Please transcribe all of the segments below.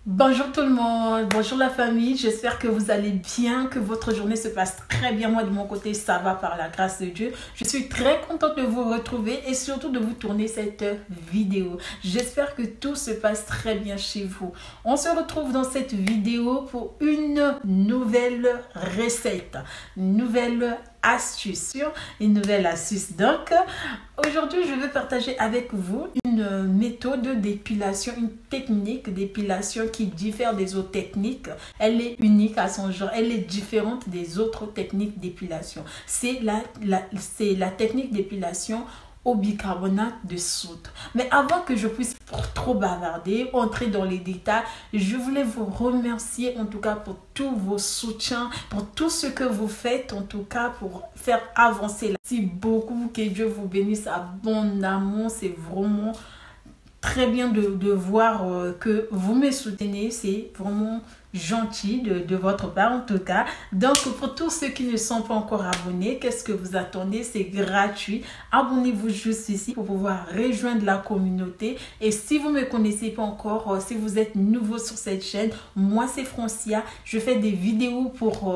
Bonjour tout le monde, bonjour la famille, j'espère que vous allez bien, que votre journée se passe très bien. Moi de mon côté ça va par la grâce de Dieu. Je suis très contente de vous retrouver et surtout de vous tourner cette vidéo. J'espère que tout se passe très bien chez vous. On se retrouve dans cette vidéo pour une nouvelle recette, une nouvelle astuce. Donc aujourd'hui je vais partager avec vous une méthode d'épilation, une technique d'épilation qui diffère des autres techniques. Elle est unique à son genre, elle est différente des autres techniques d'épilation. C'est la technique d'épilation au bicarbonate de soude. Mais avant que je puisse trop bavarder, entrer dans les détails, je voulais vous remercier en tout cas pour tous vos soutiens, pour tout ce que vous faites en tout cas pour faire avancer. Merci beaucoup, que Dieu vous bénisse abondamment, c'est vraiment très bien de voir que vous me soutenez, c'est vraiment gentil de votre part en tout cas. Donc pour tous ceux qui ne sont pas encore abonnés, qu'est-ce que vous attendez? C'est gratuit. Abonnez-vous juste ici pour pouvoir rejoindre la communauté. Et si vous ne me connaissez pas encore, si vous êtes nouveau sur cette chaîne, moi c'est Francia. Je fais des vidéos pour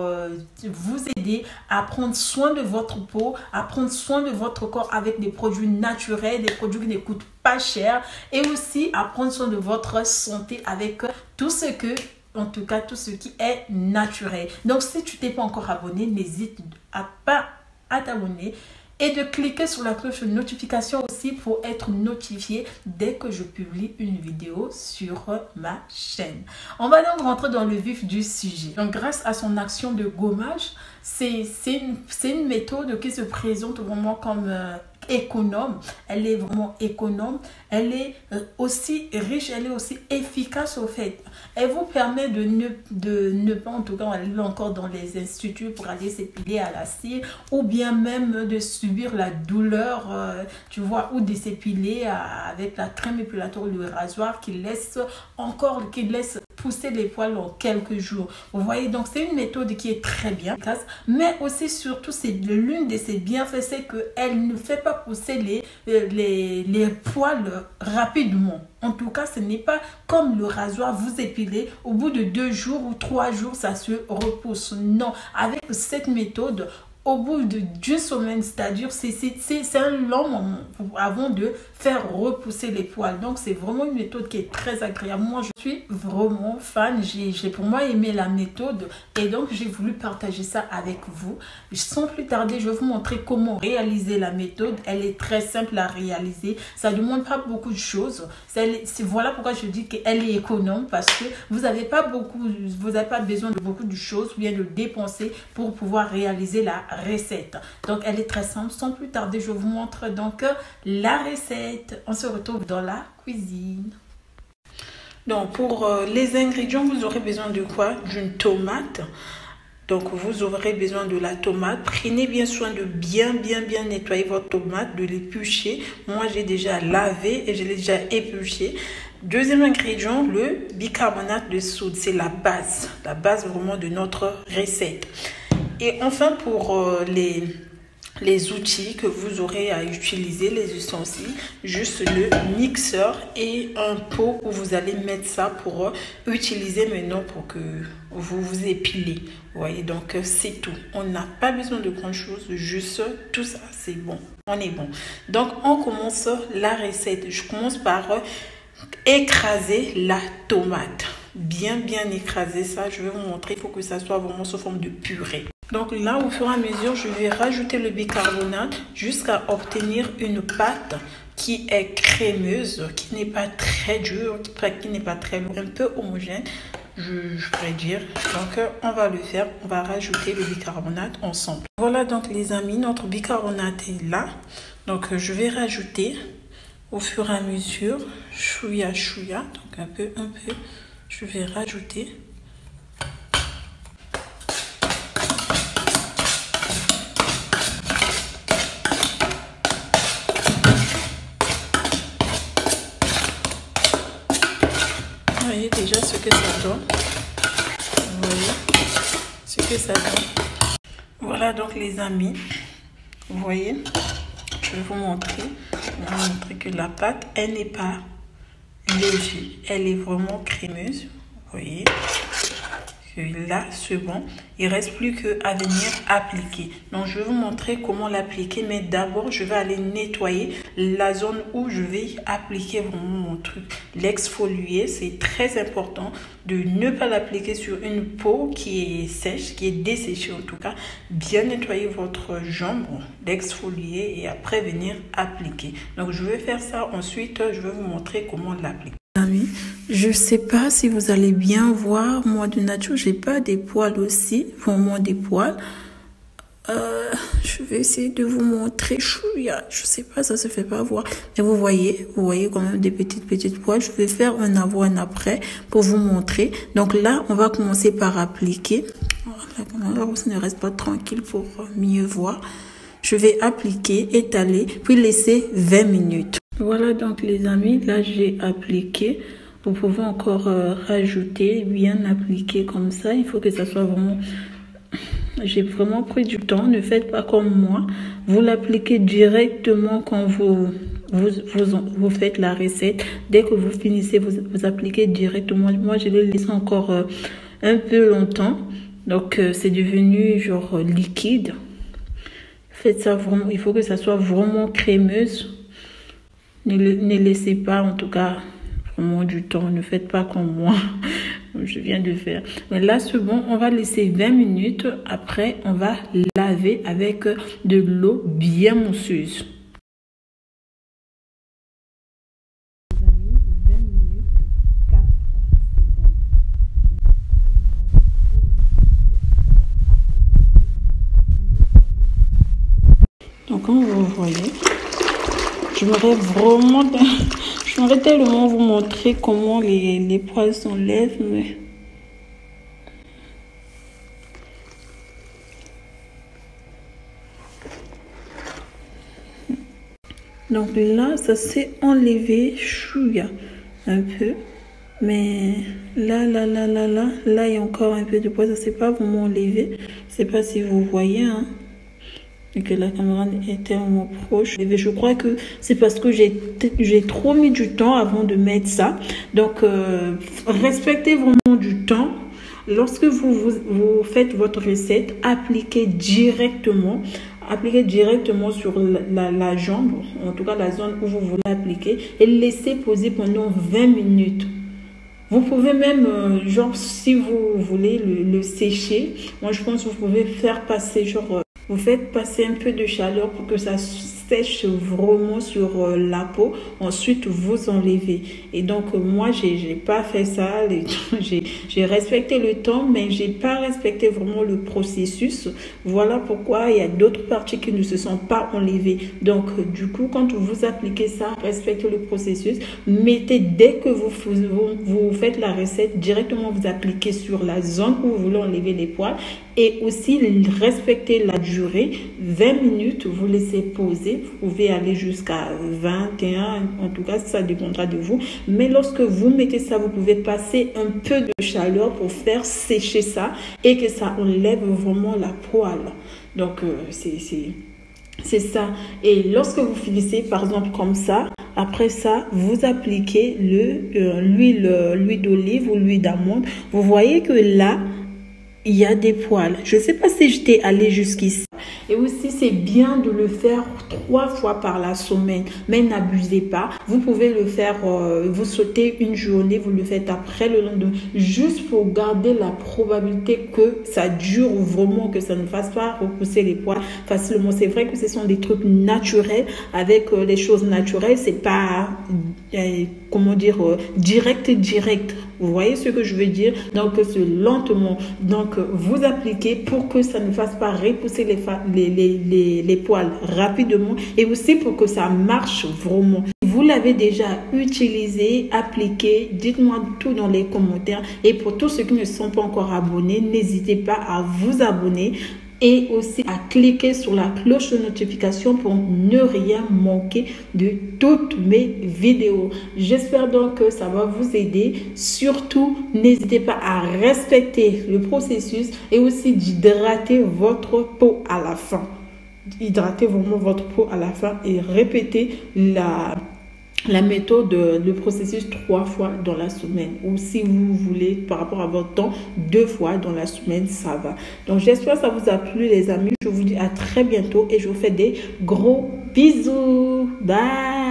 vous aider à prendre soin de votre peau, à prendre soin de votre corps avec des produits naturels, des produits qui ne coûtent pas cher, et aussi à prendre soin de votre santé avec tout ce qui est naturel. Donc si tu t'es pas encore abonné, n'hésite pas à t'abonner et de cliquer sur la cloche de notification aussi pour être notifié dès que je publie une vidéo sur ma chaîne. On va donc rentrer dans le vif du sujet. Donc grâce à son action de gommage, c'est une méthode qui se présente vraiment comme économe. Elle est vraiment économe, elle est aussi riche, elle est aussi efficace au fait. Elle vous permet de ne pas en tout cas aller encore dans les instituts pour aller s'épiler à la cire, ou bien même de subir la douleur, tu vois, ou de s'épiler avec la crème épilatoire ou le rasoir qui laisse pousser les poils en quelques jours. Vous voyez, donc c'est une méthode qui est très bien, mais aussi surtout c'est l'une de ses bienfaits, c'est qu'elle ne fait pas pousser les poils rapidement. En tout cas, ce n'est pas comme le rasoir, vous épilez, au bout de 2 jours ou 3 jours, ça se repousse. Non, avec cette méthode, au bout d'une semaine, c'est-à-dire c'est un long moment avant de faire repousser les poils. Donc c'est vraiment une méthode qui est très agréable. Moi je suis vraiment fan, j'ai pour moi aimé la méthode et donc j'ai voulu partager ça avec vous. Sans plus tarder, je vais vous montrer comment réaliser la méthode. Elle est très simple à réaliser, ça ne demande pas beaucoup de choses. Voilà pourquoi je dis qu'elle est économe, parce que vous n'avez pas besoin de beaucoup de choses ou bien de dépenser pour pouvoir réaliser la recette. Donc elle est très simple. Sans plus tarder, je vous montre donc la recette. On se retrouve dans la cuisine. Donc pour les ingrédients, vous aurez besoin de quoi? D'une tomate. Donc vous aurez besoin de la tomate. Prenez bien soin de bien nettoyer votre tomate, de l'éplucher. Moi j'ai déjà lavé et je l'ai déjà épluché. Deuxième ingrédient, le bicarbonate de soude. C'est la base vraiment de notre recette. Et enfin, pour les outils que vous aurez à utiliser, les ustensiles, juste le mixeur et un pot où vous allez mettre ça pour utiliser maintenant pour que vous vous épilez. Vous voyez, donc c'est tout. On n'a pas besoin de grand chose, juste tout ça, c'est bon. On est bon. Donc on commence la recette. Je commence par écraser la tomate. Bien écraser ça. Je vais vous montrer. Il faut que ça soit vraiment sous forme de purée. Donc là, au fur et à mesure, je vais rajouter le bicarbonate jusqu'à obtenir une pâte qui est crémeuse, qui n'est pas très dure, qui n'est pas très lourde, un peu homogène, je pourrais dire. Donc on va le faire, on va rajouter le bicarbonate ensemble. Voilà donc les amis, notre bicarbonate est là. Donc je vais rajouter au fur et à mesure, chouïa, donc un peu, je vais rajouter. Vous voyez déjà ce que ça donne. Vous voyez ce que ça donne. Voilà donc les amis. Vous voyez, je vais vous montrer. Je vais vous montrer que la pâte, elle n'est pas légère. Elle est vraiment crémeuse. Vous voyez, là c'est bon. Il reste plus qu'à venir appliquer. Donc je vais vous montrer comment l'appliquer, mais d'abord je vais aller nettoyer la zone où je vais appliquer vraiment mon truc. L'exfolier, c'est très important de ne pas l'appliquer sur une peau qui est sèche, qui est desséchée en tout cas. Bien nettoyer votre jambe, l'exfolier et après venir appliquer. Donc je vais faire ça, ensuite je vais vous montrer comment l'appliquer. Amis, je sais pas si vous allez bien voir, moi de nature j'ai pas des poils aussi, vraiment des poils. Je vais essayer de vous montrer. Je sais pas, ça se fait pas voir, mais vous voyez quand même des petites poils. Je vais faire un avant, un après pour vous montrer. Donc là, on va commencer par appliquer. Voilà, ça ne reste pas tranquille pour mieux voir. Je vais appliquer, étaler, puis laisser 20 minutes. Voilà donc les amis, là j'ai appliqué. Vous pouvez encore rajouter, bien appliquer comme ça. Il faut que ça soit vraiment... J'ai vraiment pris du temps, ne faites pas comme moi. Vous l'appliquez directement quand vous faites la recette. Dès que vous finissez, vous appliquez directement. Moi, je l'ai laissé encore un peu longtemps. Donc, c'est devenu genre liquide. Faites ça vraiment, il faut que ça soit vraiment crémeuse. Ne laissez pas, en tout cas, vraiment du temps. Ne faites pas comme moi. Je viens de faire. Mais là, c'est bon. On va laisser 20 minutes. Après, on va laver avec de l'eau bien mousseuse. Donc, comme vous voyez, j'aimerais tellement vous montrer comment les poils s'enlèvent, mais... Donc là, ça s'est enlevé, chouïa, un peu. Mais là, il y a encore un peu de poils, ça s'est pas vraiment enlevé. Je sais pas si vous voyez, hein. Et que la caméra était vraiment proche. Et je crois que c'est parce que j'ai trop mis du temps avant de mettre ça. Donc, respectez vraiment du temps. Lorsque vous faites votre recette, appliquez directement sur la jambe, en tout cas la zone où vous voulez appliquer, et laissez poser pendant 20 minutes. Vous pouvez même, genre, si vous voulez le sécher, moi je pense que vous pouvez faire passer, genre, vous faites passer un peu de chaleur pour que ça sèche vraiment sur la peau. Ensuite, vous enlevez. Et donc, moi, j'ai pas fait ça. J'ai respecté le temps, mais j'ai pas respecté vraiment le processus. Voilà pourquoi il y a d'autres parties qui ne se sont pas enlevées. Donc, du coup, quand vous appliquez ça, respectez le processus. Mettez, dès que vous faites la recette, directement vous appliquez sur la zone où vous voulez enlever les poils. Et aussi, respectez la durée. 20 minutes, vous laissez poser. Vous pouvez aller jusqu'à 21. En tout cas, ça dépendra de vous. Mais lorsque vous mettez ça, vous pouvez passer un peu de chaleur pour faire sécher ça et que ça enlève vraiment la poêle. Donc, c'est ça. Et lorsque vous finissez, par exemple, comme ça, après ça, vous appliquez l'huile d'olive ou l'huile d'amande. Vous voyez que là, il y a des poils. Je ne sais pas si j'étais allée jusqu'ici. Et aussi, c'est bien de le faire 3 fois par la semaine. Mais n'abusez pas. Vous pouvez le faire, vous sautez une journée, vous le faites après le lendemain. Juste pour garder la probabilité que ça dure vraiment, que ça ne fasse pas repousser les poils facilement. C'est vrai que ce sont des trucs naturels. Avec les choses naturelles, c'est pas, comment dire, direct. Vous voyez ce que je veux dire? Donc, c'est lentement. Donc, vous appliquez pour que ça ne fasse pas repousser les poils rapidement et aussi pour que ça marche vraiment. Si vous l'avez déjà utilisé, appliqué, dites-moi tout dans les commentaires. Et pour tous ceux qui ne sont pas encore abonnés, n'hésitez pas à vous abonner et aussi à cliquer sur la cloche de notification pour ne rien manquer de toutes mes vidéos. J'espère donc que ça va vous aider. Surtout, n'hésitez pas à respecter le processus et aussi d'hydrater votre peau à la fin. Hydratez vraiment votre peau à la fin et répétez la méthode, le processus 3 fois dans la semaine, ou si vous voulez par rapport à votre temps 2 fois dans la semaine, ça va. Donc j'espère que ça vous a plu les amis, je vous dis à très bientôt et je vous fais des gros bisous, bye.